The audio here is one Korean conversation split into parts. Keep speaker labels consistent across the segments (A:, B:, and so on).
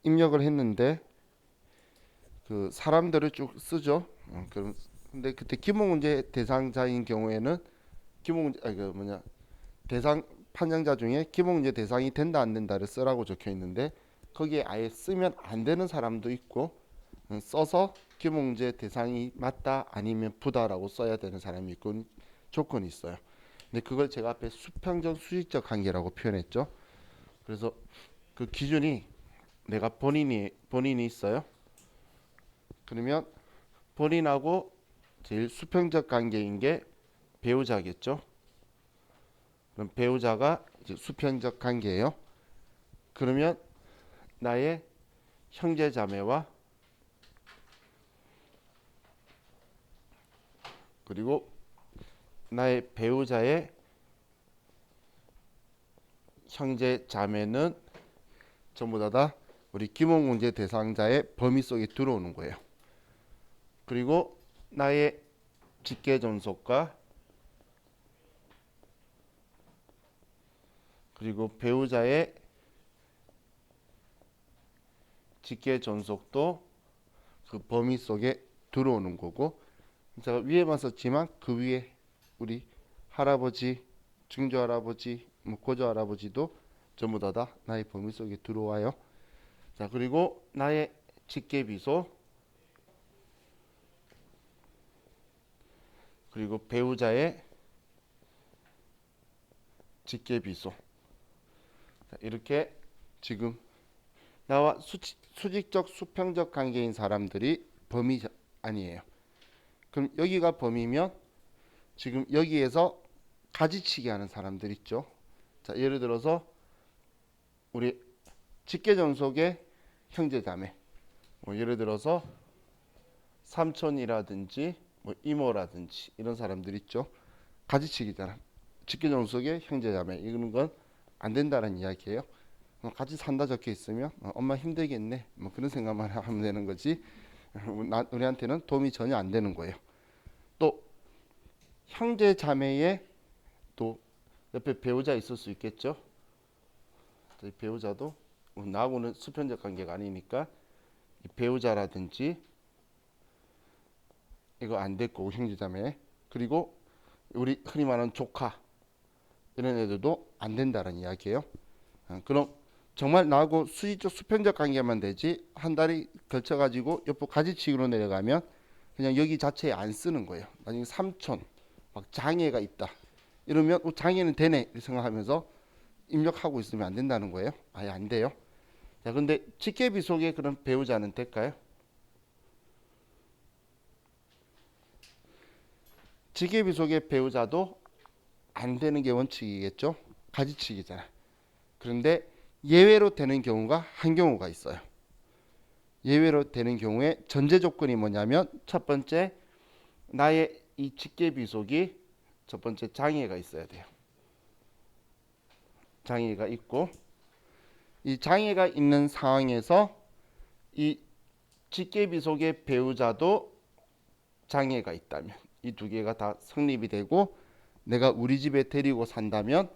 A: 입력을 했는데 그 사람들을 쭉 쓰죠. 그럼 근데 그때 기본문제 대상자인 경우에는 기본문제 아니 그 뭐냐 대상 판정자 중에 기본문제 대상이 된다 안 된다를 쓰라고 적혀 있는데 거기에 아예 쓰면 안 되는 사람도 있고 써서 기본문제 대상이 맞다 아니면 부다라고 써야 되는 사람이 있고 조건이 있어요. 근데 그걸 제가 앞에 수평적 수직적 관계라고 표현했죠. 그래서 그 기준이 내가 본인이 있어요. 그러면 본인하고 제일 수평적 관계인 게 배우자겠죠. 그럼 배우자가 이제 수평적 관계예요. 그러면 나의 형제 자매와 그리고 나의 배우자의 형제 자매는 전부 다 우리 기본문제 대상자의 범위 속에 들어오는 거예요. 그리고 나의 직계 존속과 그리고 배우자의 직계 존속도 그 범위 속에 들어오는 거고 제가 위에만 썼지만 그 위에 우리 할아버지, 증조 할아버지, 뭐 고조 할아버지도 전부 다 나의 범위 속에 들어와요. 자 그리고 나의 직계 비속 그리고 배우자의 직계 비속 이렇게 지금 나와 수직적 수평적 관계인 사람들이 범위 아니에요. 그럼 여기가 범위면 지금 여기에서 가지치기 하는 사람들 있죠. 자 예를 들어서 우리 직계존속의 형제자매 뭐 예를 들어서 삼촌이라든지 뭐 이모라든지 이런 사람들 있죠. 가지치기잖아. 직계존속의 형제자매 이런 건 안 된다는 이야기예요. 같이 산다 적혀 있으면 엄마 힘들겠네 뭐 그런 생각만 하면 되는 거지 우리한테는 도움이 전혀 안 되는 거예요. 또 형제 자매의 또 옆에 배우자 있을 수 있겠죠. 배우자도 나하고는 수평적 관계가 아니니까 배우자라든지 이거 안 됐고 형제 자매 그리고 우리 흔히 말하는 조카 이런 애들도 안 된다는 이야기예요. 그럼 정말 나하고 수직적 수평적 관계만 되지 한 달이 걸쳐가지고 옆으로 가지치기로 내려가면 그냥 여기 자체에 안 쓰는 거예요. 나중에 삼촌 막 장애가 있다 이러면 장애는 되네 생각하면서 입력하고 있으면 안 된다는 거예요. 아예 안 돼요. 자 근데 직계비속의 그런 배우자는 될까요? 직계비속의 배우자도 안 되는 게 원칙이겠죠. 가지치기잖아. 그런데 예외로 되는 경우가 한 경우가 있어요. 예외로 되는 경우에 전제 조건이 뭐냐면 첫 번째 나의 이 직계비속이 첫 번째 장애가 있어야 돼요. 장애가 있고 이 장애가 있는 상황에서 이 직계비속의 배우자도 장애가 있다면 이 두 개가 다 성립이 되고 내가 우리 집에 데리고 산다면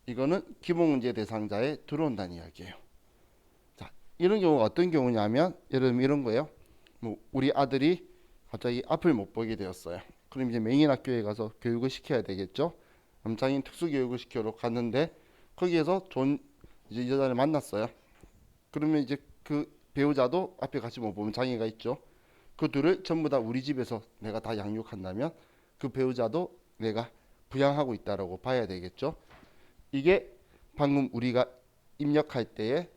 A: 이거는 기본문제 대상자에 들어온다는 이야기예요. 자, 이런 경우가 어떤 경우냐면 예를 들면 이런 거예요. 뭐 우리 아들이 갑자기 앞을 못 보게 되었어요. 그럼 이제 맹인학교에 가서 교육을 시켜야 되겠죠. 그럼 장애인 특수교육을 시켜러 갔는데 거기에서 좋은 이제 여자를 만났어요. 그러면 이제 그 배우자도 앞에 같이 못 보면 장애가 있죠. 그 둘을 전부 다 우리 집에서 내가 다 양육한다면 그 배우자도 내가 부양하고 있다라고 봐야 되겠죠. 이게 방금 우리가 입력할 때에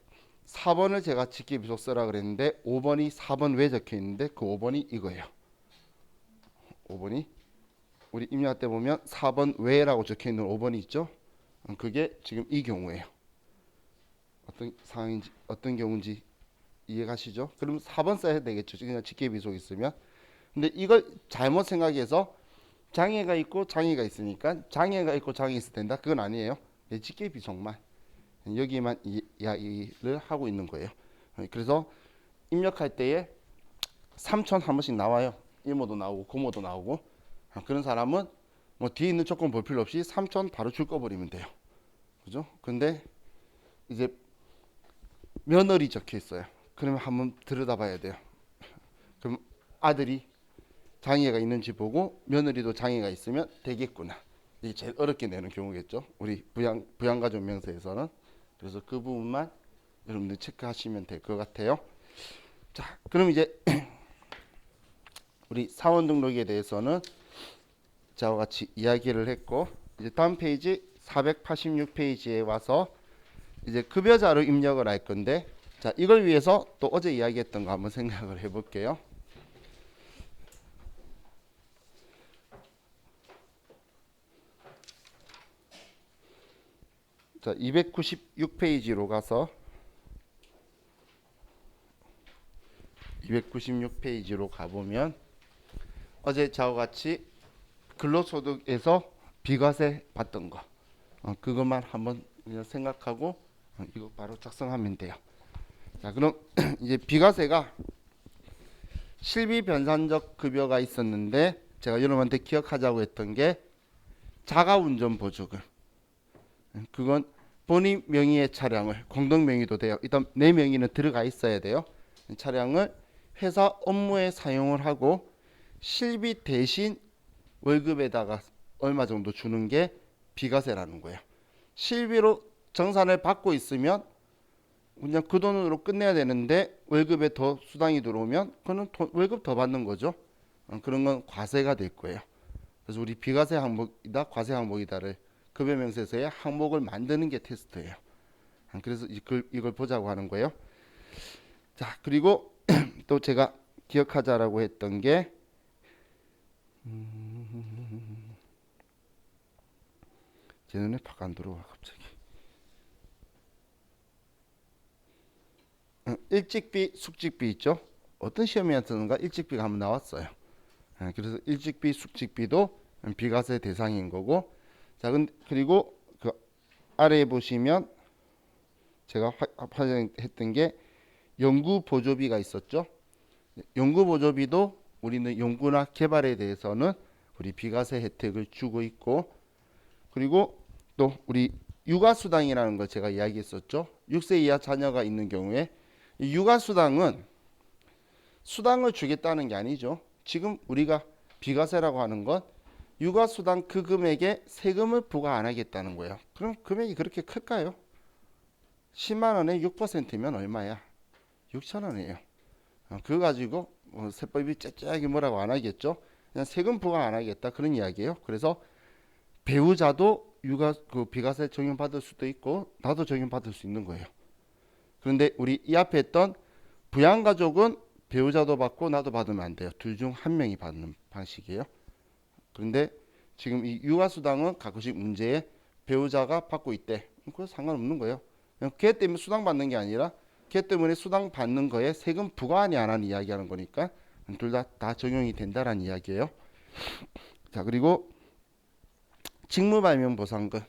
A: 4번을 제가 직계비속 쓰라 그랬는데 5번이 4번 외에 적혀 있는데 그 5번이 이거예요. 5번이 우리 입력할 때 보면 4번 외라고 적혀 있는 5번이 있죠. 그게 지금 이 경우예요. 어떤 상황인지 어떤 경우인지 이해가시죠? 그럼 4번 써야 되겠죠. 그냥 직계비속 있으면. 근데 이걸 잘못 생각해서 장애가 있고 장애가 있으니까 장애가 있고 장애 있을 된다. 그건 아니에요. 직계비속만 여기만 이야기를 하고 있는 거예요. 그래서 입력할 때에 삼촌 한 번씩 나와요. 이모도 나오고 고모도 나오고 그런 사람은 뭐 뒤에 있는 조건 볼 필요 없이 삼촌 바로 줄 꺼버리면 돼요. 그죠? 근데 이제 며느리 적혀 있어요. 그러면 한번 들여다봐야 돼요. 그럼 아들이 장애가 있는지 보고 며느리도 장애가 있으면 되겠구나. 이게 제일 어렵게 내는 경우겠죠. 우리 부양가족 명세에서는. 그래서 그 부분만 여러분들 체크하시면 될 것 같아요. 자, 그럼 이제 우리 사원 등록에 대해서는 저와 같이 이야기를 했고, 이제 다음 페이지 486페이지에 와서 이제 급여자로 입력을 할 건데, 자, 이걸 위해서 또 어제 이야기했던 거 한번 생각을 해볼게요. 자, 296페이지로 가서 296페이지로 가보면 어제 저와 같이 근로소득에서 비과세 받던 거, 그것만 한번 그냥 생각하고 이거 바로 작성하면 돼요. 자, 그럼 이제 비과세가 실비 변산적 급여가 있었는데 제가 여러분한테 기억하자고 했던 게 자가운전 보조금. 그건 본인 명의의 차량을, 공동 명의도 돼요. 일단 내 명의는 들어가 있어야 돼요. 차량을 회사 업무에 사용을 하고 실비 대신 월급에다가 얼마 정도 주는 게 비과세라는 거예요. 실비로 정산을 받고 있으면 그냥 그 돈으로 끝내야 되는데 월급에 더 수당이 들어오면 그는 월급 더 받는 거죠. 그런 건 과세가 될 거예요. 그래서 우리 비과세 항목이다 과세 항목이다를 급여명세서의 항목을 만드는 게 테스트예요. 그래서 이걸 보자고 하는 거예요. 자, 그리고 또 제가 기억하자라고 했던 게 제 눈에 팍 안 들어와 갑자기. 일직비, 숙직비 있죠. 어떤 시험이었던가 일직비가 한번 나왔어요. 그래서 일직비, 숙직비도 비과세 대상인 거고. 자, 그리고 그 아래에 보시면 제가 화장했던 게 연구 보조비가 있었죠. 연구 보조비도 우리는 연구나 개발에 대해서는 우리 비과세 혜택을 주고 있고, 그리고 또 우리 육아수당이라는 걸 제가 이야기했었죠. 6세 이하 자녀가 있는 경우에 이 육아수당은 수당을 주겠다는 게 아니죠. 지금 우리가 비과세라고 하는 건 육아수당 그 금액에 세금을 부과 안 하겠다는 거예요. 그럼 금액이 그렇게 클까요? 10만 원에 6%면 얼마야? 6천 원이에요. 그거 가지고 세법이 째째하게 뭐라고 안 하겠죠. 그냥 세금 부과 안 하겠다 그런 이야기예요. 그래서 배우자도 그 비과세 적용받을 수도 있고 나도 적용받을 수 있는 거예요. 그런데 우리 이 앞에 했던 부양가족은 배우자도 받고 나도 받으면 안 돼요. 둘 중 한 명이 받는 방식이에요. 그런데 지금 이 육아수당은 가끔씩 문제에 배우자가 받고 있대. 그거 상관없는 거예요. 그냥 걔 때문에 수당 받는 게 아니라 걔 때문에 수당 받는 거에 세금 부과안이 안 하는 이야기하는 거니까 둘 다 적용이 된다라는 이야기예요. 자, 그리고 직무발명보상금,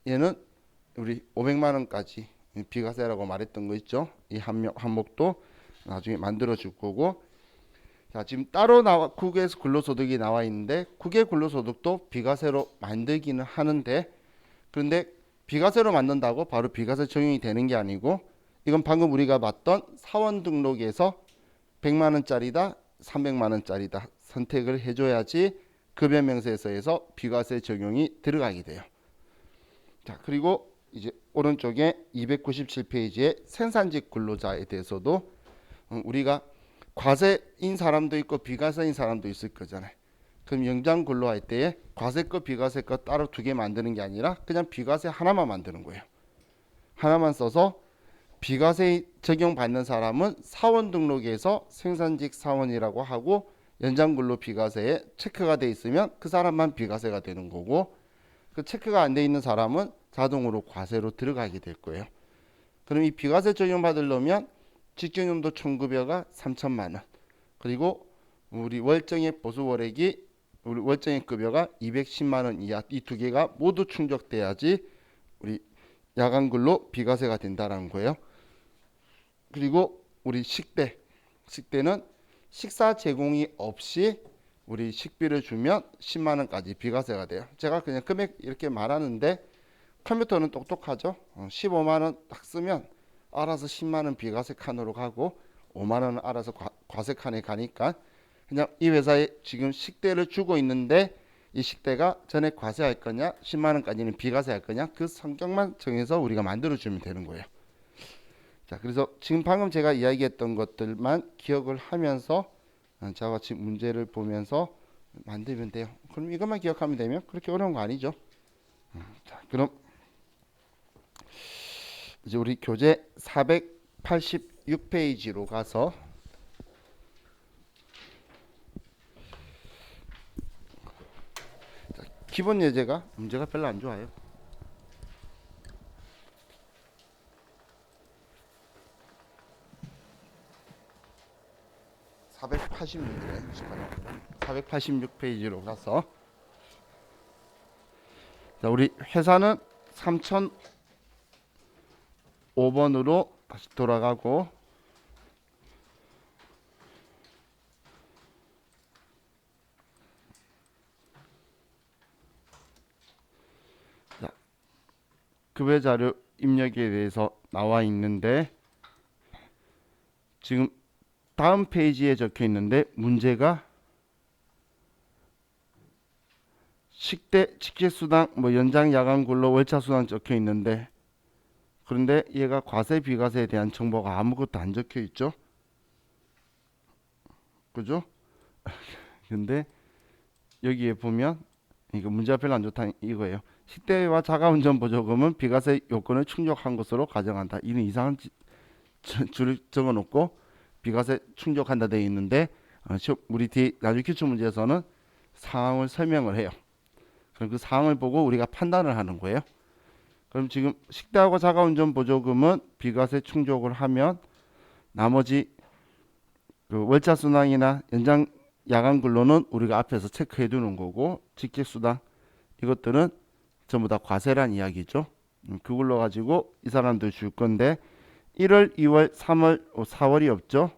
A: 얘는 우리 500만 원까지 비과세라고 말했던 거 있죠. 이 항목도 나중에 만들어 줄 거고. 자, 지금 따로 국외에서 근로소득이 나와 있는데 국외 근로소득도 비과세로 만들기는 하는데, 그런데 비과세로 만든다고 바로 비과세 적용이 되는 게 아니고, 이건 방금 우리가 봤던 사원 등록에서 100만 원짜리다 300만 원짜리다 선택을 해줘야지 급여명세서에서 비과세 적용이 들어가게 돼요. 자, 그리고 이제 오른쪽에 297페이지에 생산직 근로자에 대해서도 우리가 과세인 사람도 있고 비과세인 사람도 있을 거잖아요. 그럼 영장 근로할 때에 과세거 비과세거 따로 두 개 만드는 게 아니라 그냥 비과세 하나만 만드는 거예요. 하나만 써서 비과세 적용받는 사람은 사원 등록에서 생산직 사원이라고 하고 연장 근로 비과세에 체크가 돼 있으면 그 사람만 비과세가 되는 거고, 그 체크가 안 돼 있는 사람은 자동으로 과세로 들어가게 될 거예요. 그럼 이 비과세 적용받으려면 직경연도 총급여가 3천만 원, 그리고 우리 월정액 보수월액이 우리 월정액 급여가 210만 원 이하, 이 두 개가 모두 충족돼야지 우리 야간근로 비과세가 된다는 거예요. 그리고 우리 식대는 식사 제공이 없이 우리 식비를 주면 10만 원까지 비과세가 돼요. 제가 그냥 금액 이렇게 말하는데 컴퓨터는 똑똑하죠. 15만 원 딱 쓰면 알아서 10만 원 비과세 칸으로 가고 5만 원은 알아서 과세 칸에 가니까 그냥 이 회사에 지금 식대를 주고 있는데 이 식대가 전액 과세할 거냐 10만 원까지는 비과세할 거냐 그 성격만 정해서 우리가 만들어 주면 되는 거예요. 자, 그래서 지금 방금 제가 이야기했던 것들만 기억을 하면서 저와 같이 문제를 보면서 만들면 돼요. 그럼 이것만 기억하면 되면 그렇게 어려운 거 아니죠. 자, 그럼 이제 우리 교재 486페이지로 가서 기본 예제가 문제가 별로 안 좋아요. 486페이지로 가서 자, 우리 회사는 3005번으로 다시 돌아가고 자, 급여 자료 입력에 대해서 나와 있는데 지금 다음 페이지에 적혀 있는데 문제가 식대, 직계수당, 연장, 야간, 근로, 월차 수당 적혀 있는데 그런데 얘가 과세, 비과세에 대한 정보가 아무것도 안 적혀 있죠. 그죠? 근데 여기에 보면 이거 문제가 별로 안 좋다 이거예요. 식대와 자가운전 보조금은 비과세 요건을 충족한 것으로 가정한다. 이는 이상한 줄을 적어놓고 비과세 충족한다 되어 있는데 우리 뒤 나중에 기출 문제에서는 상황을 설명을 해요. 그럼 그 상황을 보고 우리가 판단을 하는 거예요. 그럼 지금 식대하고 자가운전 보조금은 비과세 충족을 하면 나머지 그 월차 수당이나 연장 야간 근로는 우리가 앞에서 체크해 두는 거고 직계 수당 이것들은 전부 다 과세란 이야기죠. 그걸로 가지고 이 사람들 줄 건데 1월, 2월, 3월, 4월이 없죠.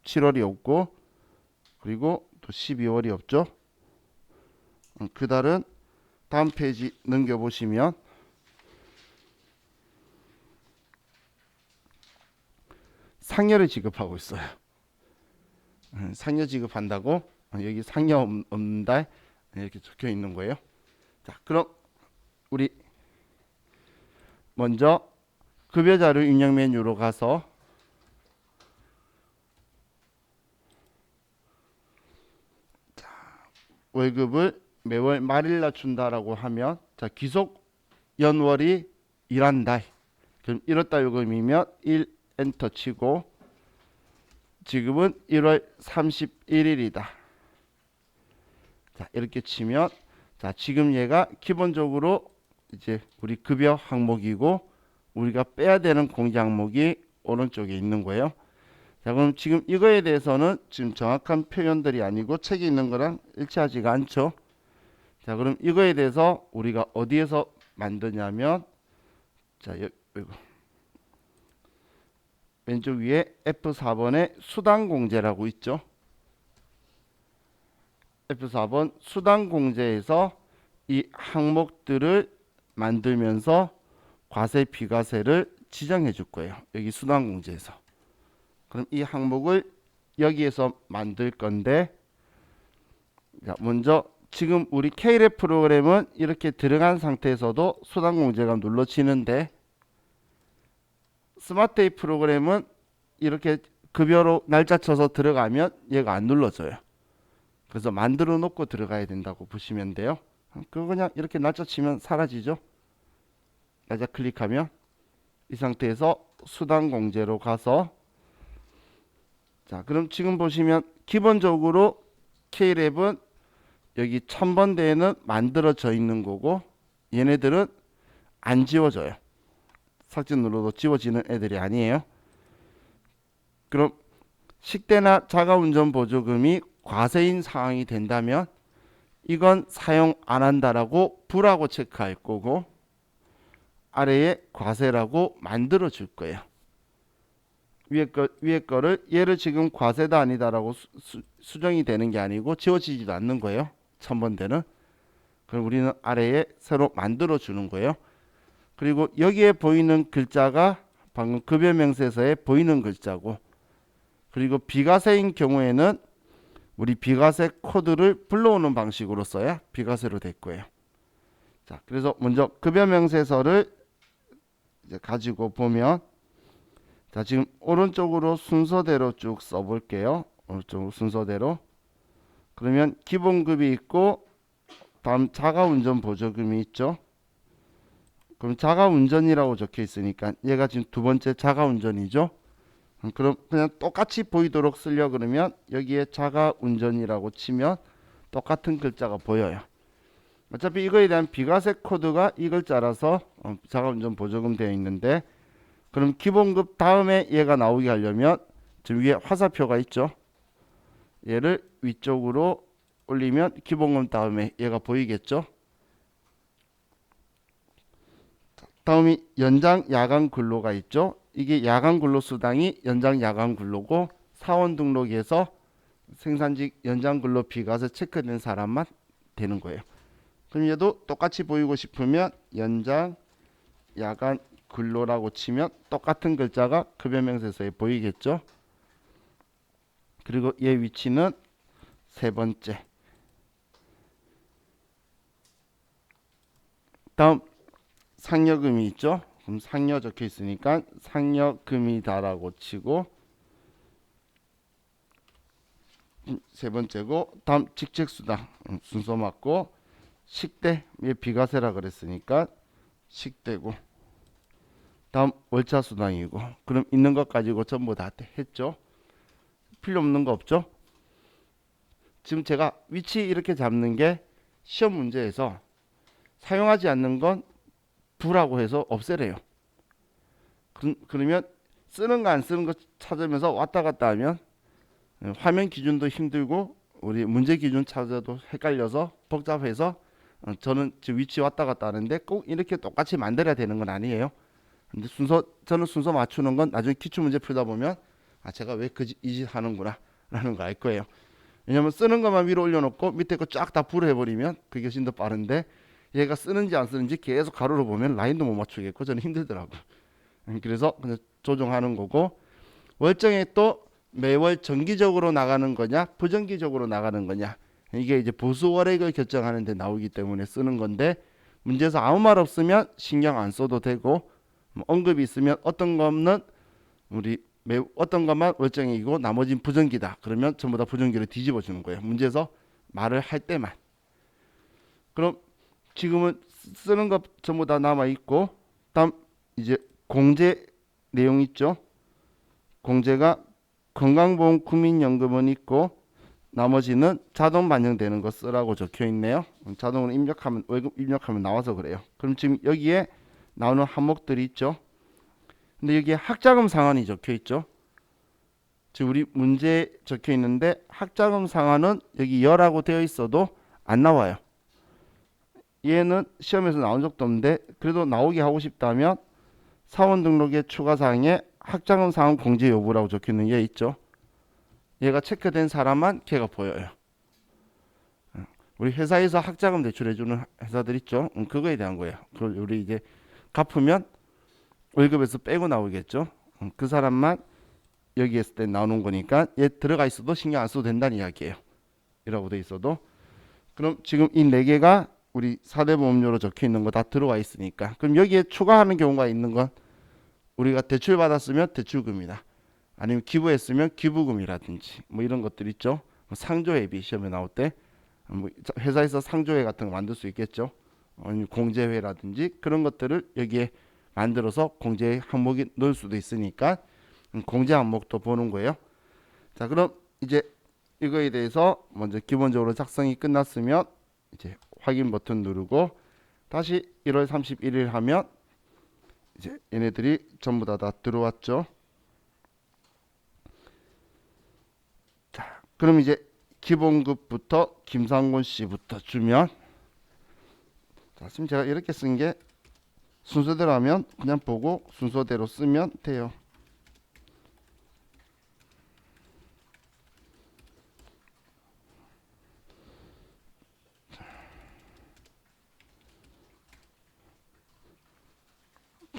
A: 7월이 없고 그리고 또 12월이 없죠. 그 달은 다음 페이지 넘겨보시면 상여를 지급하고 있어요. 상여 지급한다고 여기 상여 없는 달 이렇게 적혀 있는 거예요. 자, 그럼 우리 먼저 급여 자료 입력 메뉴로 가서 월급을 매월 말일날 준다라고 하면 자, 기속 연월이 일한 달 그럼 1월달 요금이면 1 엔터 치고 지금은 1월 31일이다. 자, 이렇게 치면 자, 지금 얘가 기본적으로 이제 우리 급여 항목이고 우리가 빼야 되는 공제 항목이 오른쪽에 있는 거예요. 자, 그럼 지금 이거에 대해서는 지금 정확한 표현들이 아니고 책에 있는 거랑 일치하지가 않죠. 자, 그럼 이거에 대해서 우리가 어디에서 만드냐면 자, 왼쪽 위에 F4번에 수당공제라고 있죠. F4번 수당공제에서 이 항목들을 만들면서 과세 비과세를 지정해 줄 거예요. 여기 수당공제에서. 그럼 이 항목을 여기에서 만들 건데 자, 먼저 지금 우리 K랩 프로그램은 이렇게 들어간 상태에서도 수당공제가 눌러지는데 스마트A 프로그램은 이렇게 급여로 날짜 쳐서 들어가면 얘가 안 눌러져요. 그래서 만들어 놓고 들어가야 된다고 보시면 돼요. 그거 그냥 이렇게 날짜 치면 사라지죠. 날짜 클릭하면 이 상태에서 수당공제로 가서 자, 그럼 지금 보시면 기본적으로 K랩은 여기 1000번대에는 만들어져 있는 거고 얘네들은 안 지워져요. 삭제 눌러도 지워지는 애들이 아니에요. 그럼 식대나 자가운전 보조금이 과세인 상황이 된다면 이건 사용 안 한다라고 불하고 체크할 거고 아래에 과세라고 만들어 줄 거예요. 위에 거를 얘를 지금 과세다 아니다라고 수정이 되는 게 아니고 지워지지도 않는 거예요. 1000번대는. 그럼 우리는 아래에 새로 만들어 주는 거예요. 그리고 여기에 보이는 글자가 방금 급여명세서에 보이는 글자고 그리고 비과세인 경우에는 우리 비과세 코드를 불러오는 방식으로 써야 비과세로 될 거예요. 자, 그래서 먼저 급여 명세서를 이제 가지고 보면, 자, 지금 오른쪽으로 순서대로 쭉 써볼게요. 오른쪽으로 순서대로. 그러면 기본급이 있고, 다음 자가운전 보조금이 있죠. 그럼 자가운전이라고 적혀 있으니까 얘가 지금 두 번째 자가운전이죠. 그럼 그냥 똑같이 보이도록 쓰려 그러면 여기에 자가운전이라고 치면 똑같은 글자가 보여요. 어차피 이거에 대한 비과세 코드가 이 글자라서 자가운전 보조금 되어 있는데, 그럼 기본급 다음에 얘가 나오게 하려면 지금 위에 화살표가 있죠. 얘를 위쪽으로 올리면 기본급 다음에 얘가 보이겠죠. 다음이 연장 야간 근로가 있죠. 이게 야간 근로 수당이 연장 야간 근로고, 사원 등록에서 생산직 연장 근로 비과세 체크된 사람만 되는 거예요. 그럼 얘도 똑같이 보이고 싶으면 연장 야간 근로라고 치면 똑같은 글자가 급여 명세서에 보이겠죠. 그리고 얘 위치는 세 번째. 다음 상여금이 있죠. 그럼 상여 적혀 있으니까 상여금이다라고 치고, 세 번째고, 다음 직책수당 순서 맞고, 식대 얘 비과세라 그랬으니까 식대고, 다음 월차수당이고. 그럼 있는 것 가지고 전부 다 했죠. 필요 없는 거 없죠. 지금 제가 위치 이렇게 잡는 게 시험 문제에서 사용하지 않는 건 부라고 해서 없애래요. 그러면 쓰는 거 안 쓰는 거 찾으면서 왔다 갔다 하면 화면 기준도 힘들고 우리 문제 기준 찾아도 헷갈려서 복잡해서, 저는 지금 위치 왔다 갔다 하는데 꼭 이렇게 똑같이 만들어야 되는 건 아니에요. 근데 저는 순서 맞추는 건 나중에 기출 문제 풀다 보면 제가 왜 이 짓 하는구나 라는 거 알 거예요. 왜냐면 쓰는 것만 위로 올려놓고 밑에 거 쫙 다 불어 해버리면 그게 훨씬 더 빠른데, 얘가 쓰는지 안 쓰는지 계속 가로로 보면 라인도 못 맞추겠고 저는 힘들더라고요. 그래서 그냥 조정하는 거고, 월정액 또 매월 정기적으로 나가는 거냐 부정기적으로 나가는 거냐, 이게 이제 보수월액을 결정하는 데 나오기 때문에 쓰는 건데, 문제에서 아무 말 없으면 신경 안 써도 되고, 언급이 있으면 어떤 거는 어떤 것만 월정액이고 나머지는 부정기다 그러면 전부 다 부정기로 뒤집어 주는 거예요. 문제에서 말을 할 때만. 그럼 지금은 쓰는 것 전부 다 남아 있고, 다음 이제 공제 내용 있죠. 공제가 건강보험 국민연금은 있고 나머지는 자동 반영되는 거 쓰라고 적혀 있네요. 자동으로 입력하면, 월급 입력하면 나와서 그래요. 그럼 지금 여기에 나오는 항목들이 있죠. 근데 여기에 학자금 상환이 적혀 있죠. 지금 우리 문제에 적혀 있는데 학자금 상환은 여기 여라고 되어 있어도 안 나와요. 얘는 시험에서 나온 적도 없는데 그래도 나오게 하고 싶다면 사원 등록의 추가 사항에 학자금 상환 공제 여부라고 적혀 있는 얘 있죠. 얘가 체크된 사람만 걔가 보여요. 우리 회사에서 학자금 대출해주는 회사들 있죠. 그거에 대한 거예요. 그걸 우리 이제 갚으면 월급에서 빼고 나오겠죠. 그 사람만 여기 있을 때 나오는 거니까 얘 들어가 있어도 신경 안 써도 된다는 이야기예요. 이라고 돼 있어도. 그럼 지금 이 네 개가 우리 4대 보험료로 적혀 있는 거 다 들어와 있으니까, 그럼 여기에 추가하는 경우가 있는 건 우리가 대출 받았으면 대출금이다, 아니면 기부했으면 기부금이라든지 뭐 이런 것들 있죠. 상조회비 시험에 나올 때 회사에서 상조회 같은 거 만들 수 있겠죠. 아니면 공제회라든지 그런 것들을 여기에 만들어서 공제 항목에 넣을 수도 있으니까 공제 항목도 보는 거예요. 자, 그럼 이제 이거에 대해서 먼저 기본적으로 작성이 끝났으면 이제 확인 버튼 누르고 다시 1월 31일 하면 이제 얘네들이 전부 다 들어왔죠. 자, 그럼 이제 기본급부터 김상곤 씨부터 주면, 자, 지금 제가 이렇게 쓴 게 순서대로 하면 그냥 보고 순서대로 쓰면 돼요.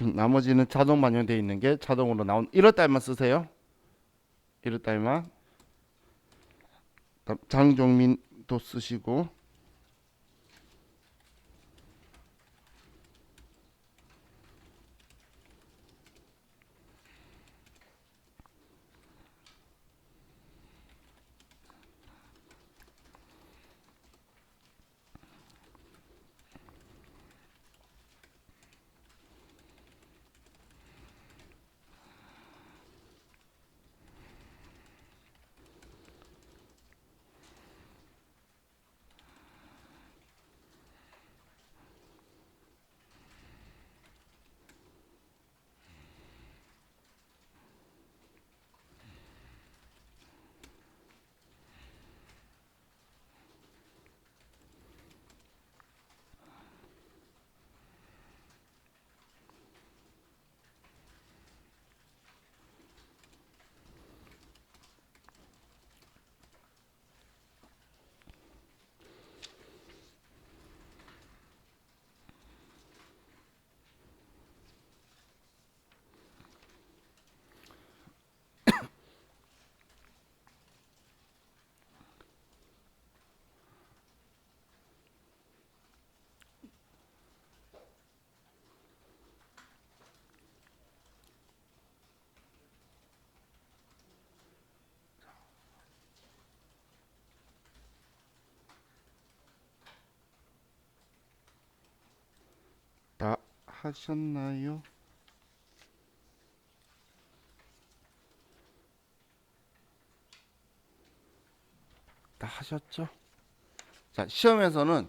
A: 나머지는 자동 반영되어 있는 게 자동으로 나온 1월 달만 쓰세요. 이렇다면 장종민도 쓰시고 다 하셨나요? 다 하셨죠? 자, 시험에서는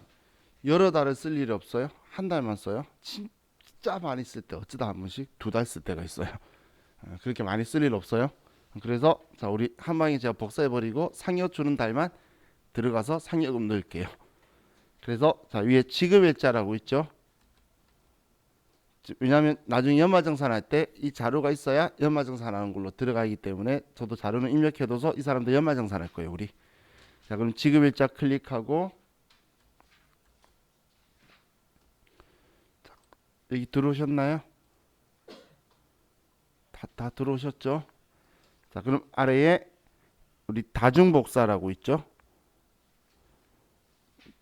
A: 여러 달을 쓸 일이 없어요. 한 달만 써요. 진짜 많이 쓸 때 어쩌다 한 번씩 두 달 쓸 때가 있어요. 그렇게 많이 쓸 일 없어요. 그래서 자, 우리 한 방에 제가 복사해버리고 상여 주는 달만 들어가서 상여금 넣을게요. 그래서 자, 위에 지급일자라고 있죠. 왜냐하면 나중에 연말정산할 때 이 자료가 있어야 연말정산하는 걸로 들어가기 때문에 저도 자료는 입력해둬서 이 사람도 연말정산할 거예요. 우리. 자, 그럼 지급일자 클릭하고 여기 들어오셨나요? 다 들어오셨죠? 자, 그럼 아래에 우리 다중복사라고 있죠?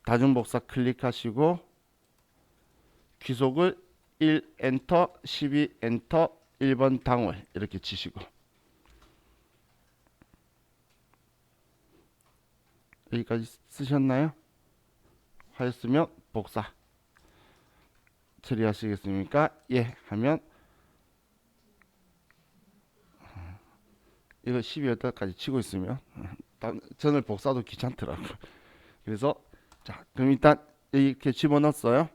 A: 다중복사 클릭하시고 귀속을 1 엔터, 12 엔터, 1번 당월 이렇게 치시고 여기까지 쓰셨나요? 하였으면 복사 처리하시겠습니까? 예 하면 이거 12월달까지 치고 있으면 저는 복사도 귀찮더라고요. 그래서 자, 그럼 일단 이렇게 집어넣었어요.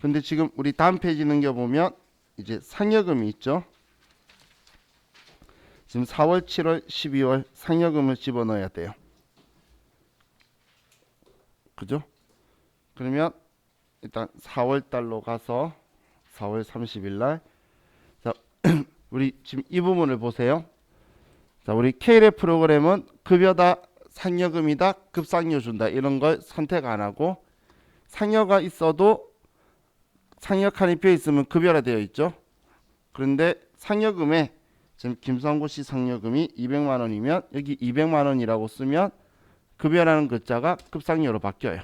A: 근데 지금 우리 다음 페이지 넘겨보면 이제 상여금이 있죠. 지금 4월, 7월, 12월 상여금을 집어넣어야 돼요. 그죠? 그러면 일단 4월 달로 가서 4월 30일 날 자, 우리 지금 이 부분을 보세요. 자, 우리 KLF 프로그램은 급여다, 상여금이다, 급상여 준다 이런 걸 선택 안 하고 상여가 있어도 상여 칸이 비어 있으면 급여라 되어 있죠. 그런데 상여금에 지금 김상구 씨 상여금이 200만 원이면 여기 200만 원이라고 쓰면 급여라는 글자가 급상여로 바뀌어요.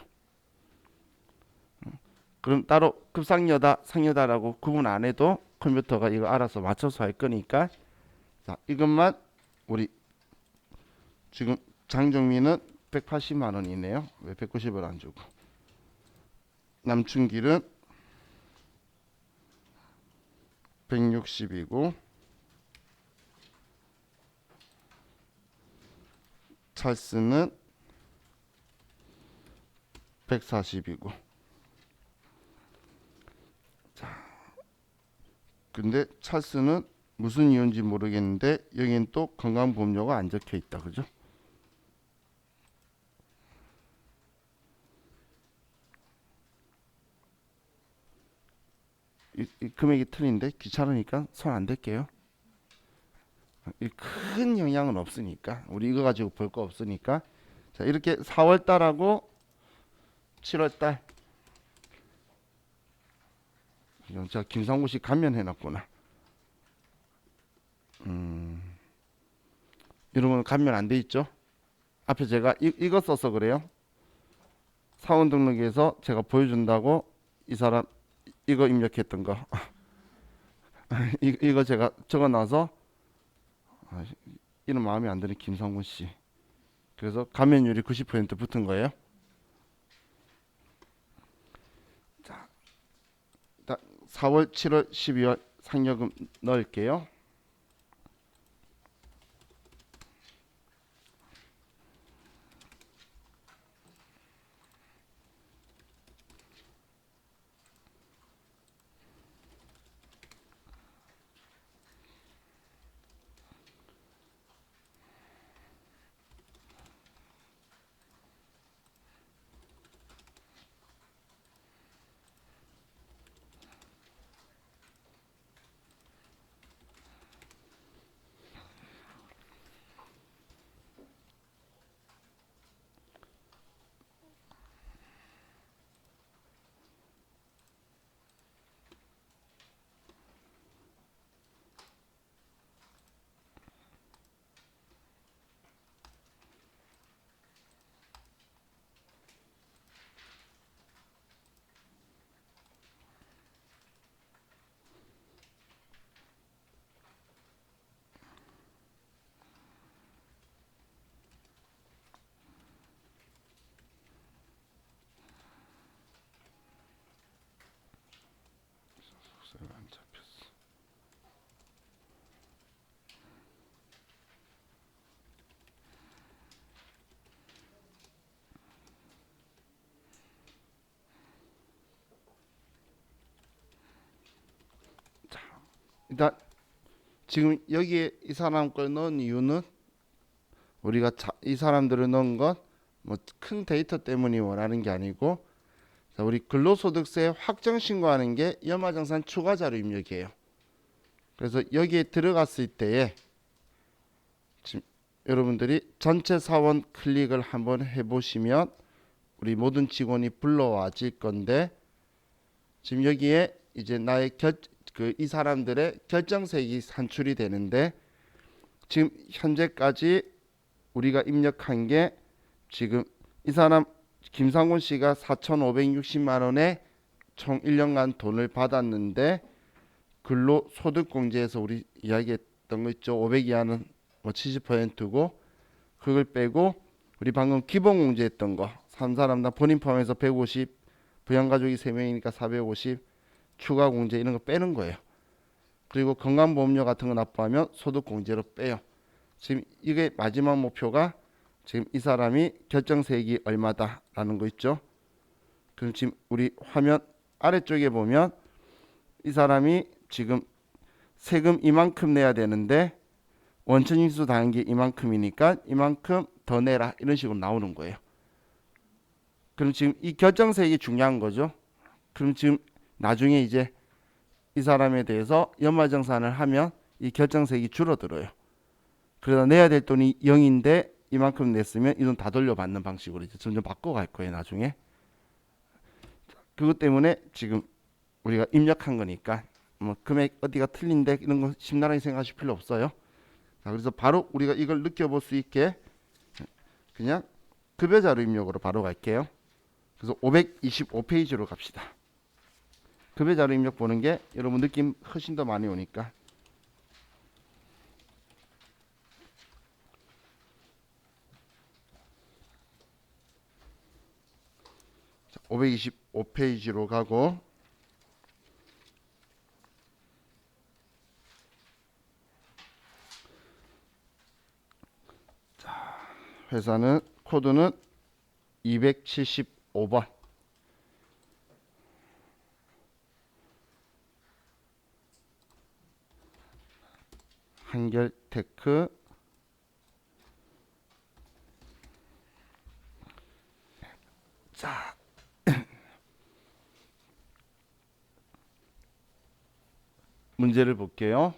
A: 그럼 따로 급상여다, 상여다라고 구분 안 해도 컴퓨터가 이거 알아서 맞춰서 할 거니까 자, 이것만 우리 지금 장정민은 180만 원이네요. 왜 190을 안 주고 남춘길은 160이고 찰스는 140이고 자, 근데 찰스는 무슨 이유인지 모르겠는데 여기는 또 건강보험료가 안 적혀 있다. 그죠? 이 금액이 틀린데 귀찮으니까 손 안 댈게요. 큰 영향은 없으니까 우리 이거 가지고 볼 거 없으니까 자, 이렇게 4월 달하고 7월 달 제가 김상구 씨 감면해 놨구나. 여러분 감면 안 돼 있죠? 앞에 제가 이거 써서 그래요. 사원 등록에서 제가 보여준다고 이 사람 이거 입력했던 거 이거 제가 적어놔서 이런 마음에 안 드는 김상곤 씨. 그래서 감면율이 90% 붙은 거예요. 자, 4월, 7월, 12월 상여금 넣을게요. 안 잡혔어. 자, 일단 지금 여기에 이 사람 걸 넣은 이유는 우리가 이 사람들을 넣은 건 뭐 큰 데이터 때문이 원하는 게 아니고, 자, 우리 근로소득세 확정 신고하는 게 연말정산 추가 자료 입력이에요. 그래서 여기에 들어갔을 때에 지금 여러분들이 전체 사원 클릭을 한번 해보시면 우리 모든 직원이 불러와질 건데, 지금 여기에 이제 나의 이 사람들의 결정세액이 산출이 되는데, 지금 현재까지 우리가 입력한 게 지금 이 사람 김상곤 씨가 4,560만 원에 총 1년간 돈을 받았는데, 근로소득공제에서 우리 이야기했던 거 있죠. 500 이하는 뭐 70%고, 그걸 빼고 우리 방금 기본공제했던 거 3사람당 본인 포함해서 150, 부양가족이 3명이니까 450, 추가 공제 이런 거 빼는 거예요. 그리고 건강보험료 같은 거 납부하면 소득공제로 빼요. 지금 이게 마지막 목표가 지금 이 사람이 결정세액이 얼마다라는 거 있죠. 그럼 지금 우리 화면 아래쪽에 보면 이 사람이 지금 세금 이만큼 내야 되는데 원천징수 당한 게 이만큼이니까 이만큼 더 내라, 이런 식으로 나오는 거예요. 그럼 지금 이 결정세액이 중요한 거죠. 그럼 지금 나중에 이제 이 사람에 대해서 연말정산을 하면 이 결정세액이 줄어들어요. 그러다 내야 될 돈이 0인데 이만큼 냈으면 이 돈 다 돌려받는 방식으로 이제 점점 바꿔갈 거예요, 나중에. 그것 때문에 지금 우리가 입력한 거니까 뭐 금액 어디가 틀린데 이런 거 심란하게 생각하실 필요 없어요. 자, 그래서 바로 우리가 이걸 느껴볼 수 있게 그냥 급여자료 입력으로 바로 갈게요. 그래서 525페이지로 갑시다. 급여자료 입력 보는 게 여러분 느낌 훨씬 더 많이 오니까. 525페이지로 가고, 회사는 코드는 275번. 한결테크. 자, 문제를 볼게요.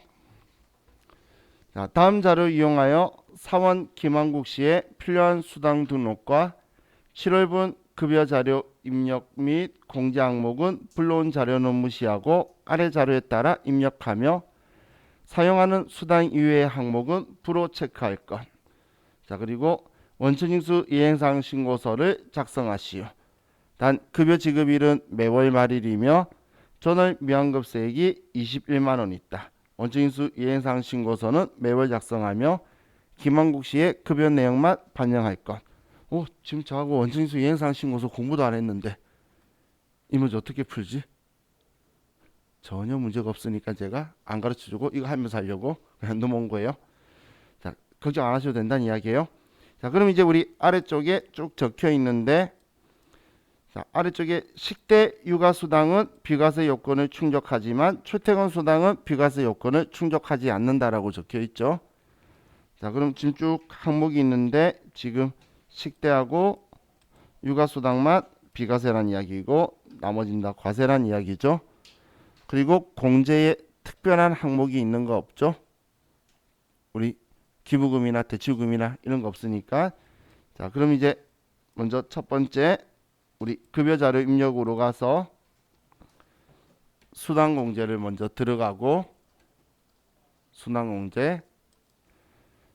A: 자, 다음 자료 이용하여 사원 김한국 씨의 필요한 수당 등록과 7월분 급여 자료 입력 및 공제 항목은 불러온 자료는 무시하고 아래 자료에 따라 입력하며 사용하는 수당 이외의 항목은 불호 체크할 것. 자, 그리고 원천징수 이행사항 신고서를 작성하시오. 단 급여 지급일은 매월 말일이며 전월 미환급세액이 21만 원 있다. 원천징수 이행사항 신고서는 매월 작성하며 김한국 씨의 급여 내용만 반영할 것. 지금 저하고 원천징수 이행사항 신고서 공부도 안 했는데 이 문제 어떻게 풀지? 전혀 문제가 없으니까 제가 안 가르쳐주고 이거 하면서 하려고 그냥 넘어온 거예요. 자, 걱정 안 하셔도 된다는 이야기예요. 자, 그럼 이제 우리 아래쪽에 쭉 적혀 있는데, 자, 아래쪽에 식대 육아수당은 비과세 요건을 충족하지만 출퇴근 수당은 비과세 요건을 충족하지 않는다라고 적혀 있죠. 자, 그럼 지금 쭉 항목이 있는데 지금 식대하고 육아수당만 비과세란 이야기고 나머지는 다 과세란 이야기죠. 그리고 공제에 특별한 항목이 있는 거 없죠. 우리 기부금이나 대출금이나 이런 거 없으니까. 자, 그럼 이제 먼저 첫 번째 우리 급여자료 입력으로 가서 수당공제를 먼저 들어가고 수당공제.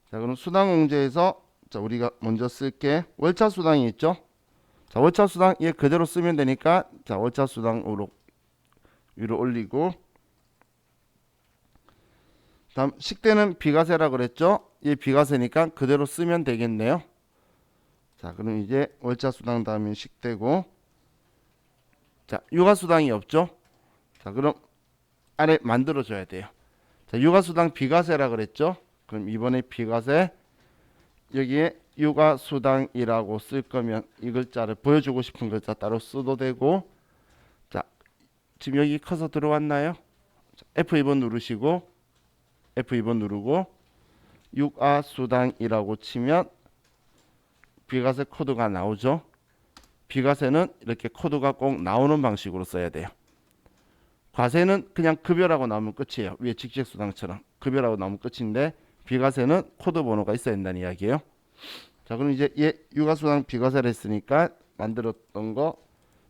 A: 자, 그럼 수당공제에서 자, 우리가 먼저 쓸게 월차 수당이 있죠. 자, 월차 수당 얘 그대로 쓰면 되니까 자, 월차 수당으로 위로 올리고, 다음 식대는 비과세라 그랬죠. 얘 비과세니까 그대로 쓰면 되겠네요. 자, 그럼 이제 월차 수당 다음에 식대고, 자, 육아 수당이 없죠. 자, 그럼 아래 만들어 줘야 돼요. 자, 육아 수당 비과세라 그랬죠. 그럼 이번에 비과세 여기에 육아 수당이라고 쓸 거면 이 글자를 보여주고 싶은 글자 따로 써도 되고, 자, 지금 여기 커서 들어왔나요? F2번 누르시고 F2번 누르고 육아 수당이라고 치면 비과세 코드가 나오죠. 비과세는 이렇게 코드가 꼭 나오는 방식으로 써야 돼요. 과세는 그냥 급여라고 나오면 끝이에요. 위에 직책수당처럼 급여라고 나오면 끝인데 비과세는 코드 번호가 있어야 된다는 이야기예요. 자, 그럼 이제 얘 육아수당 비과세를 했으니까 만들었던 거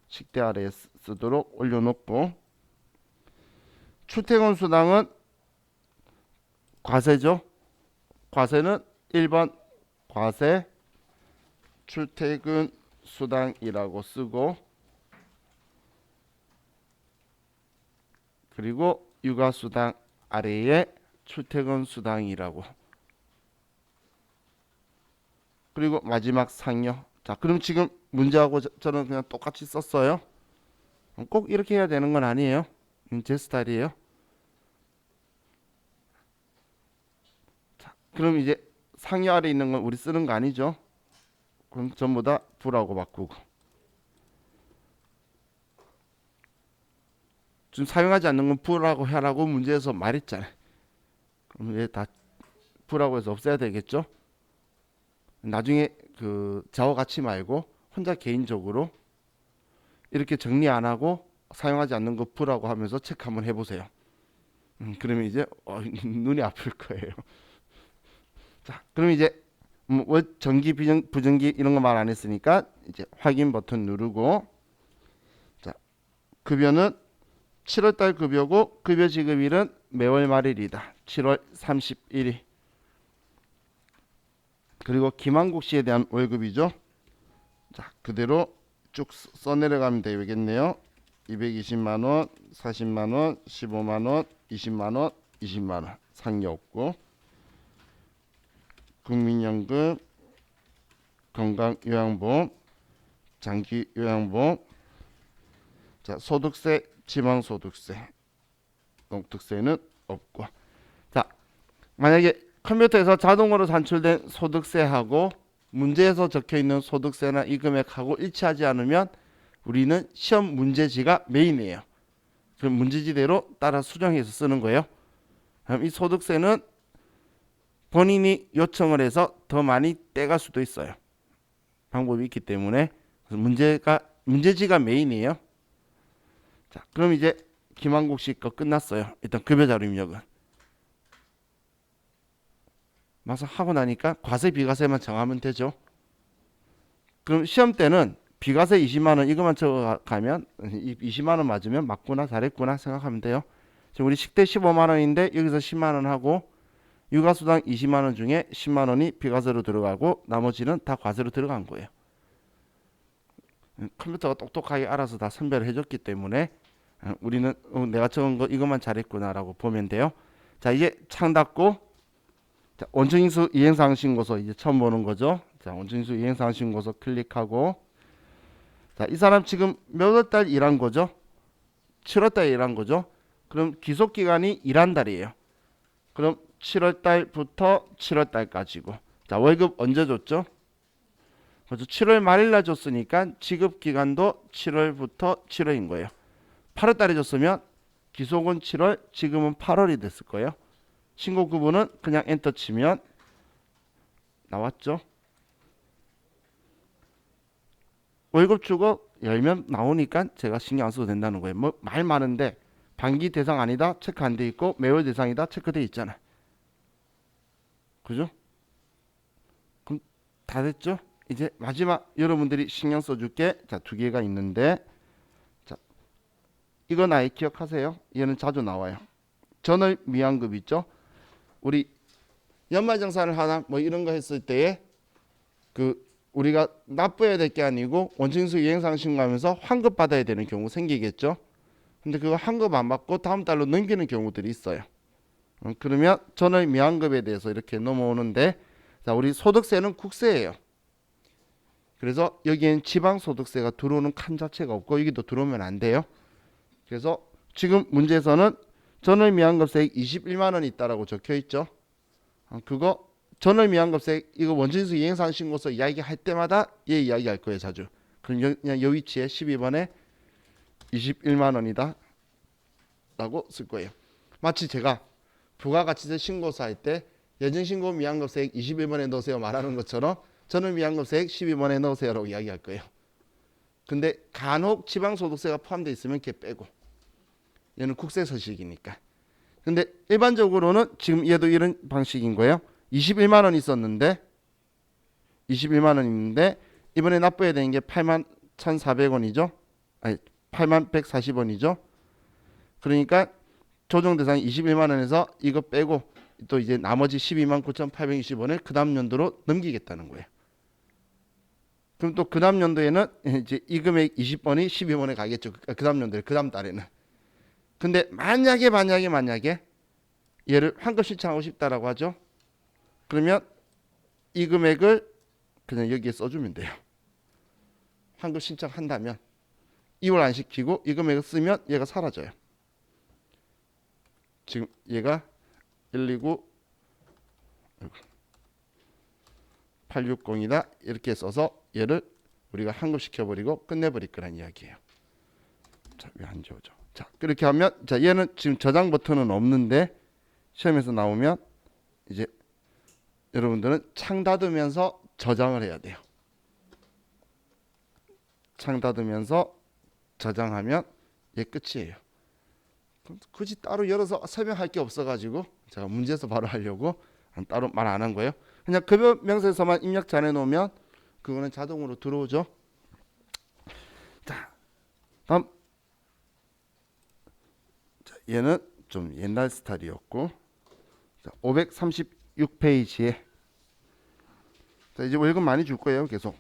A: 식대 아래에 쓰도록 올려놓고, 출퇴근 수당은 과세죠. 과세는 1번 과세 출퇴근 수당이라고 쓰고, 그리고 육아수당 아래에 출퇴근 수당이라고, 그리고 마지막 상여. 자, 그럼 지금 문제하고 저는 그냥 똑같이 썼어요. 꼭 이렇게 해야 되는 건 아니에요. 제 스타일이에요. 자, 그럼 이제 상여 아래 있는 건 우리 쓰는 거 아니죠. 그럼 전부 다 부라고 바꾸고, 지금 사용하지 않는 건 부라고 하라고 문제에서 말했잖아요. 그럼 얘 다 부라고 해서 없애야 되겠죠. 나중에 그 저와 같이 말고 혼자 개인적으로 이렇게 정리 안 하고 사용하지 않는 거 부라고 하면서 체크 한번 해보세요. 그러면 이제 눈이 아플 거예요. 자, 그럼 이제 전기 부전기 이런 거 말 안 했으니까 이제 확인 버튼 누르고, 자, 급여는 7월달 급여고 급여 지급일은 매월 말일이다. 7월 31일. 그리고 김한국 씨에 대한 월급이죠. 자, 그대로 쭉 써내려가면 되겠네요. 220만 원, 40만 원, 15만 원, 20만 원, 20만 원. 상여 없고, 국민연금, 건강요양보험, 장기요양보험. 자, 소득세, 지방소득세, 농특세는 없고. 자, 만약에 컴퓨터에서 자동으로 산출된 소득세하고 문제에서 적혀있는 소득세나 이 금액하고 일치하지 않으면 우리는 시험 문제지가 메인이에요. 그럼 문제지대로 따라 수정해서 쓰는 거예요. 그럼 이 소득세는 본인이 요청을 해서 더 많이 떼갈 수도 있어요. 방법이 있기 때문에. 그래서 문제지가 메인이에요. 자, 그럼 이제 김한국 씨 거 끝났어요. 일단 급여자료 입력은. 막상 하고 나니까 과세 비과세만 정하면 되죠. 그럼 시험 때는 비과세 20만 원 이것만 적어가면 20만 원 맞으면 맞구나 잘했구나 생각하면 돼요. 지금 우리 식대 15만 원인데 여기서 10만 원 하고 육아수당 20만 원 중에 10만 원이 비과세로 들어가고 나머지는 다 과세로 들어간 거예요. 컴퓨터가 똑똑하게 알아서 다 선별을 해줬기 때문에 우리는 내가 적은 거 이것만 잘했구나라고 보면 돼요. 자, 이제 창 닫고, 자, 원칙인수 이행사항 신고서 이제 처음 보는 거죠. 자, 원칙인수 이행사항 신고서 클릭하고, 자, 이 사람 지금 몇 월 달 일한 거죠? 7월 달 일한 거죠. 그럼 기속 기간이 일한 달이에요. 그럼 7월 달부터 7월 달까지고. 자, 월급 언제 줬죠? 그래서 7월 말일 날 줬으니까 지급 기간도 7월부터 7월인 거예요. 8월 달에 줬으면 기속은 7월, 지금은 8월이 됐을 거예요. 신고 구분은 그냥 엔터 치면 나왔죠. 월급 주고 열면 나오니까 제가 신경 안 써도 된다는 거예요. 뭐 말 많은데 반기 대상 아니다 체크 안 돼 있고 매월 대상이다 체크돼 있잖아. 그죠? 그럼 다 됐죠? 이제 마지막 여러분들이 신경 써줄 게 자, 두 개가 있는데, 자, 이건 아예 기억하세요. 얘는 자주 나와요. 전월 미환급 있죠? 우리 연말정산을 하나 뭐 이런 거 했을 때에 우리가 납부해야 될 게 아니고 원칙인수 이행사항 신고하면서 환급 받아야 되는 경우 생기겠죠. 근데 그거 환급 안 받고 다음 달로 넘기는 경우들이 있어요. 그러면 전월 미환급에 대해서 이렇게 넘어오는데, 자, 우리 소득세는 국세예요. 그래서 여기엔 지방소득세가 들어오는 칸 자체가 없고 여기도 들어오면 안 돼요. 그래서 지금 문제에서는 전월 미환급세액 21만 원이 있다라고 적혀 있죠. 그거 전월 미환급세액 이거 원칙인수 이행사항 신고서 이야기할 때마다 얘 이야기할 거예요, 자주. 그럼 그냥 요 위치에 12번에 21만 원이다 라고 쓸 거예요. 마치 제가 부가가치세 신고서 할 때 예정신고 미환급세액 21번에 넣으세요 말하는 것처럼 전월 미환급세액 12번에 넣으세요라고 이야기할 거예요. 근데 간혹 지방소득세가 포함되어 있으면 걔 빼고, 얘는 국세 서식이니까. 근데 일반적으로는 지금 얘도 이런 방식인 거예요. 21만 원 있었는데 21만 원 있는데 이번에 납부해야 되는 게 8만 1,400원이죠. 아니 8만 140원이죠. 그러니까 조정 대상이 21만 원에서 이거 빼고 또 이제 나머지 12만 9,820원을 그 다음 연도로 넘기겠다는 거예요. 그럼 또 그 다음 연도에는 이제 이 금액 20번이 12번에 가겠죠. 그 다음 연도에, 그 다음 달에는. 근데 만약에 얘를 환급 신청하고 싶다라고 하죠. 그러면 이 금액을 그냥 여기에 써주면 돼요. 환급 신청한다면 2월 안 시키고 이 금액을 쓰면 얘가 사라져요. 지금 얘가 129 860이다 이렇게 써서 얘를 우리가 환급 시켜버리고 끝내버릴 거란 이야기예요. 자, 왜 안 지워져? 자, 그렇게 하면, 자, 얘는 지금 저장 버튼은 없는데 시험에서 나오면 이제 여러분들은 창 닫으면서 저장을 해야 돼요. 창 닫으면서 저장하면 얘 끝이에요. 굳이 따로 열어서 설명할 게 없어가지고 제가 문제에서 바로 하려고 따로 말 안 한 거예요. 그냥 급여 명세서만 입력 잘 해놓으면 그거는 자동으로 들어오죠. 자, 다음. 자, 얘는 좀 옛날 스타일이었고, 자, 536페이지에 자, 이제 월급 많이 줄 거예요. 계속.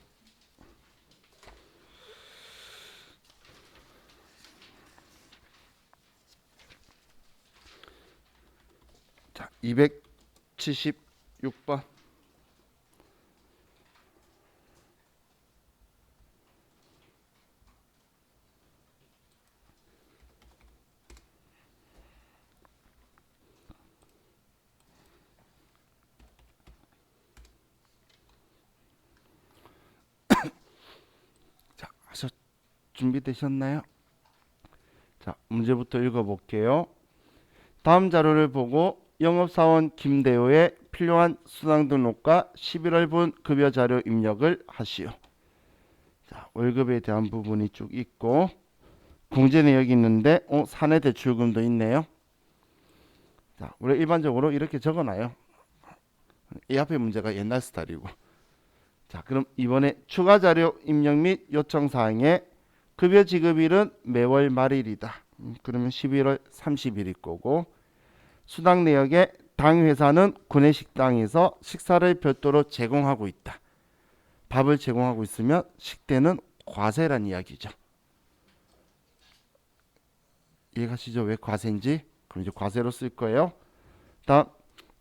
A: 자, 276번. 자, 준비되셨나요? 자, 문제부터 읽어볼게요. 다음 자료를 보고 영업사원 김대호의 필요한 수당 등록과 11월분 급여 자료 입력을 하시오. 자, 월급에 대한 부분이 쭉 있고 공제 내역이 있는데 사내 대출금도 있네요. 자, 우리 일반적으로 이렇게 적어놔요. 이 앞에 문제가 옛날 스타일이고. 자, 그럼 이번에 추가 자료 입력 및 요청 사항에 급여 지급일은 매월 말일이다. 그러면 11월 30일일 거고, 수당 내역에 당 회사는 구내식당에서 식사를 별도로 제공하고 있다. 밥을 제공하고 있으면 식대는 과세란 이야기죠. 이해가시죠? 왜 과세인지? 그럼 이제 과세로 쓸 거예요. 다음,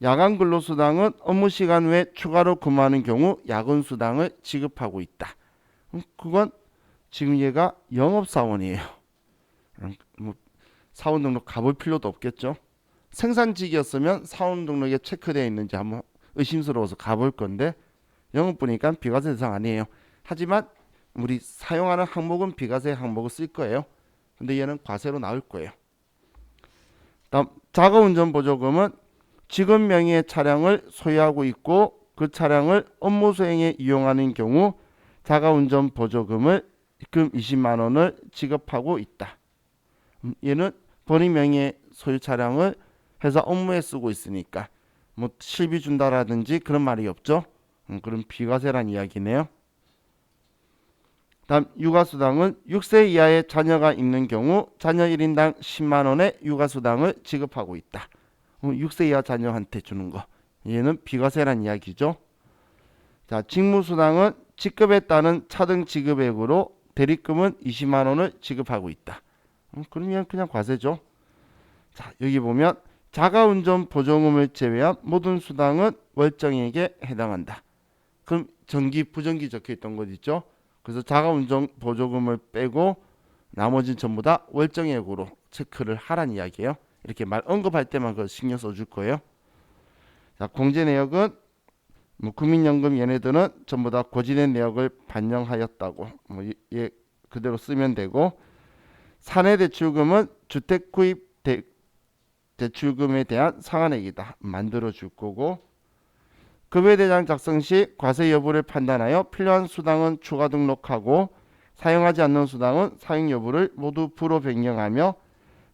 A: 야간 근로수당은 업무 시간 외에 추가로 근무하는 경우 야근 수당을 지급하고 있다. 그건 지금 얘가 영업사원이에요. 뭐 사원 등록 가볼 필요도 없겠죠. 생산직이었으면 사원 등록에 체크되어 있는지 한번 의심스러워서 가볼 건데 영업부니까 비과세 대상 아니에요. 하지만 우리 사용하는 항목은 비과세 항목을 쓸 거예요. 근데 얘는 과세로 나올 거예요. 다음, 자가운전 보조금은 직원 명의의 차량을 소유하고 있고 그 차량을 업무 수행에 이용하는 경우 자가운전 보조금을 금 20만 원을 지급하고 있다. 얘는 본인 명의의 소유 차량을 회사 업무에 쓰고 있으니까 뭐 실비 준다라든지 그런 말이 없죠. 그럼 비과세란 이야기네요. 다음, 육아수당은 6세 이하의 자녀가 있는 경우 자녀 1인당 10만 원의 육아수당을 지급하고 있다. 6세 이하 자녀한테 주는 거. 얘는 비과세란 이야기죠. 자, 직무수당은 직급에 따른 차등 지급액으로 대리금은 20만 원을 지급하고 있다. 그러면 그냥 과세죠. 자, 여기 보면 자가운전 보조금을 제외한 모든 수당은 월정액에 해당한다. 그럼 정기, 부정기 적혀있던 것 있죠. 그래서 자가운전 보조금을 빼고 나머지는 전부 다 월정액으로 체크를 하란 이야기예요. 이렇게 말 언급할 때만 그걸 신경 써줄 거예요. 자, 공제 내역은 뭐 국민연금 얘네들은 전부 다 고지된 내역을 반영하였다고 얘 그대로 쓰면 되고, 사내대출금은 주택 구입 대출금에 대한 상한액이다. 만들어 줄 거고, 급여대장 작성 시 과세 여부를 판단하여 필요한 수당은 추가 등록하고 사용하지 않는 수당은 사용 여부를 모두 부로 변경하며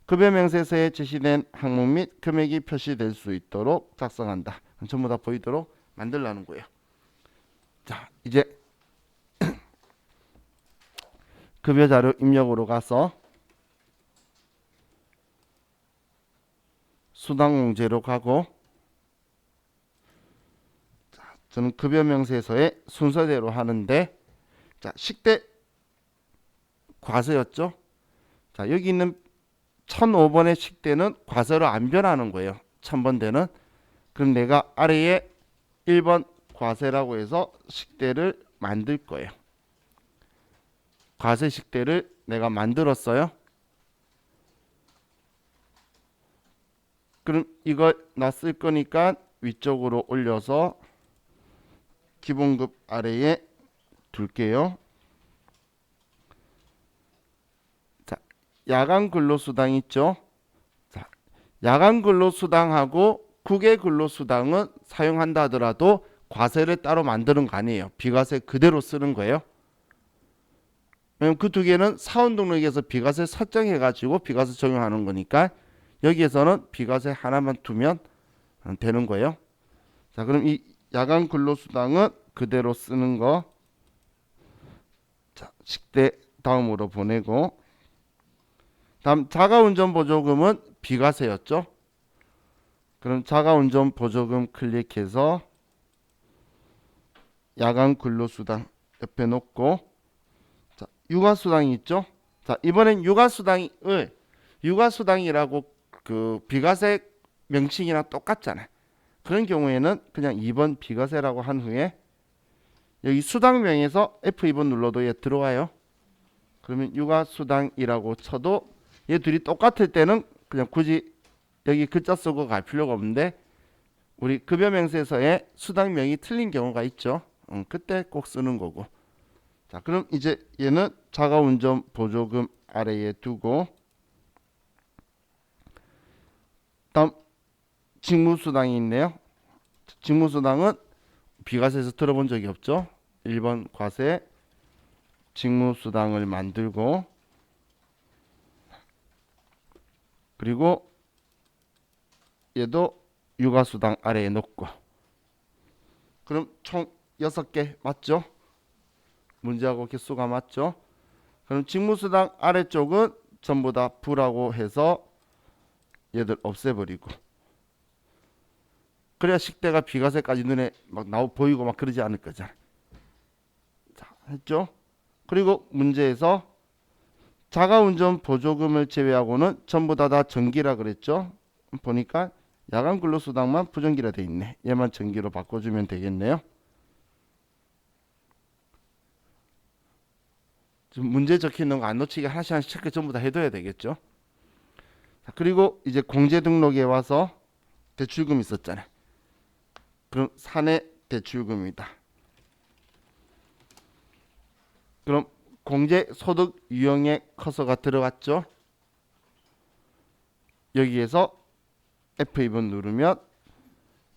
A: 급여명세서에 제시된 항목 및 금액이 표시될 수 있도록 작성한다. 전부 다 보이도록 만들라는 거예요. 자, 이제 급여자료 입력으로 가서 수당공제로 가고, 자, 저는 급여명세서에 순서대로 하는데, 자, 식대 과세였죠. 자, 여기 있는 1005번의 식대는 과세로 안 변하는 거예요. 1000번대는. 그럼 내가 아래에 1번 과세라고 해서 식대를 만들 거예요. 과세 식대를 내가 만들었어요. 그럼 이걸 나 쓸 거니까 위쪽으로 올려서 기본급 아래에 둘게요. 자, 야간 근로수당 있죠. 자, 야간 근로수당하고 국외 근로수당은 사용한다 하더라도 과세를 따로 만드는 거 아니에요. 비과세 그대로 쓰는 거예요. 왜냐면 그 두 개는 사원등록에서 비과세 설정해 가지고 비과세 적용하는 거니까 여기에서는 비과세 하나만 두면 되는 거예요. 자, 그럼 이 야간 근로수당은 그대로 쓰는 거. 자, 식대 다음으로 보내고, 다음 자가운전 보조금은 비과세였죠. 그럼 자가운전 보조금 클릭해서 야간 근로수당 옆에 놓고, 자, 육아수당이 있죠. 자, 이번엔 육아수당이라고 그 비과세 명칭이랑 똑같잖아요. 그런 경우에는 그냥 2번 비과세라고 한 후에 여기 수당명에서 F2번 눌러도 얘 들어와요. 그러면 육아수당이라고 쳐도 얘 둘이 똑같을 때는 그냥 굳이 여기 글자 쓰고 갈 필요가 없는데, 우리 급여명세서에 수당명이 틀린 경우가 있죠. 그때 꼭 쓰는 거고. 자, 그럼 이제 얘는 자가운전 보조금 아래에 두고, 다음 직무수당이 있네요. 직무수당은 비과세에서 들어본 적이 없죠. 1번 과세 직무수당을 만들고, 그리고 얘도 육아수당 아래에 놓고. 그럼 총 6개 맞죠? 문제하고 개수가 맞죠? 그럼 직무수당 아래쪽은 전부 다 부라고 해서 얘들 없애버리고, 그래야 식대가 비과세까지 눈에 막 보이고 막 그러지 않을 거잖아요. 자, 했죠? 그리고 문제에서 자가운전 보조금을 제외하고는 전부 다 전기라 그랬죠? 보니까 야간 근로수당만 부전기라 돼 있네. 얘만 전기로 바꿔주면 되겠네요. 지금 문제 적혀 있는 거 안 놓치게 하나씩 하나씩 체크 전부 다 해둬야 되겠죠? 자, 그리고 이제 공제 등록에 와서 대출금 있었잖아요. 그럼 사내 대출금이다. 그럼 공제 소득 유형의 커서가 들어갔죠? 여기에서 F2번 누르면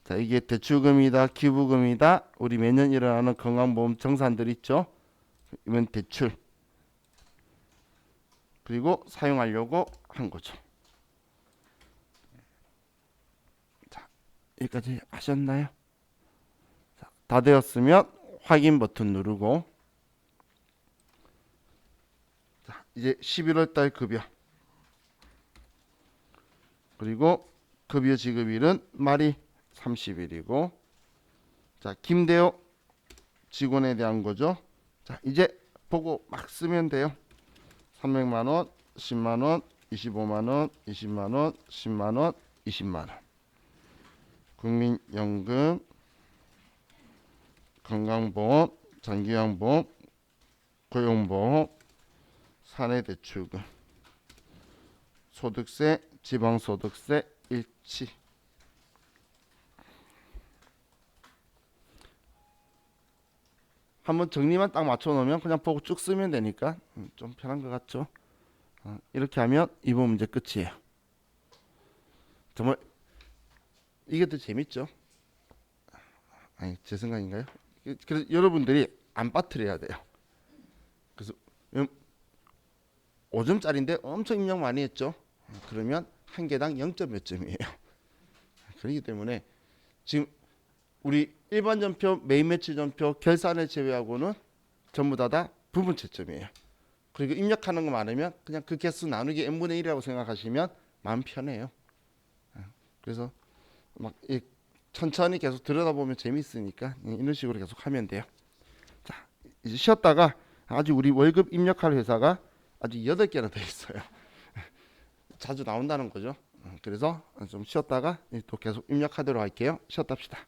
A: 자, 이게 대출금이다, 기부금이다. 우리 매년 일어나는 건강보험 정산들 있죠? 이건 대출. 그리고 사용하려고 한 거죠. 자, 여기까지 하셨나요? 자, 다 되었으면 확인 버튼 누르고 자, 이제 11월 달 급여 그리고 급여 지급일은 말이 30일이고 자, 김대호 직원에 대한 거죠. 자, 이제 보고 막 쓰면 돼요. 300만원, 10만원, 25만원, 20만원, 10만원, 20만원. 국민연금, 건강보험, 장기요양보험, 고용보험, 사내대출금, 소득세, 지방소득세 일치. 한번 정리만 딱 맞춰 놓으면 그냥 보고 쭉 쓰면 되니까 좀 편한 것 같죠? 이렇게 하면 이번 문제 끝이에요. 정말 이게 더 재밌죠? 아니 제 생각인가요? 그래서 여러분들이 안 빠뜨려야 돼요. 그래서 5점짜리인데 엄청 입력 많이 했죠? 그러면 한 개당 0. 몇 점이에요. 그렇기 때문에 지금 우리 일반 전표, 메인 매치 전표, 결산을 제외하고는 전부 다 부분 채점이에요. 그리고 입력하는 거 많으면 그냥 그 개수 나누기 n분의 1이라고 생각하시면 마음 편해요. 그래서 막 천천히 계속 들여다보면 재밌으니까 이런 식으로 계속 하면 돼요. 자, 이제 쉬었다가 아주 우리 월급 입력할 회사가 아주 8개나 더 있어요. 자주 나온다는 거죠. 그래서 좀 쉬었다가 또 계속 입력하도록 할게요. 쉬었다 합시다.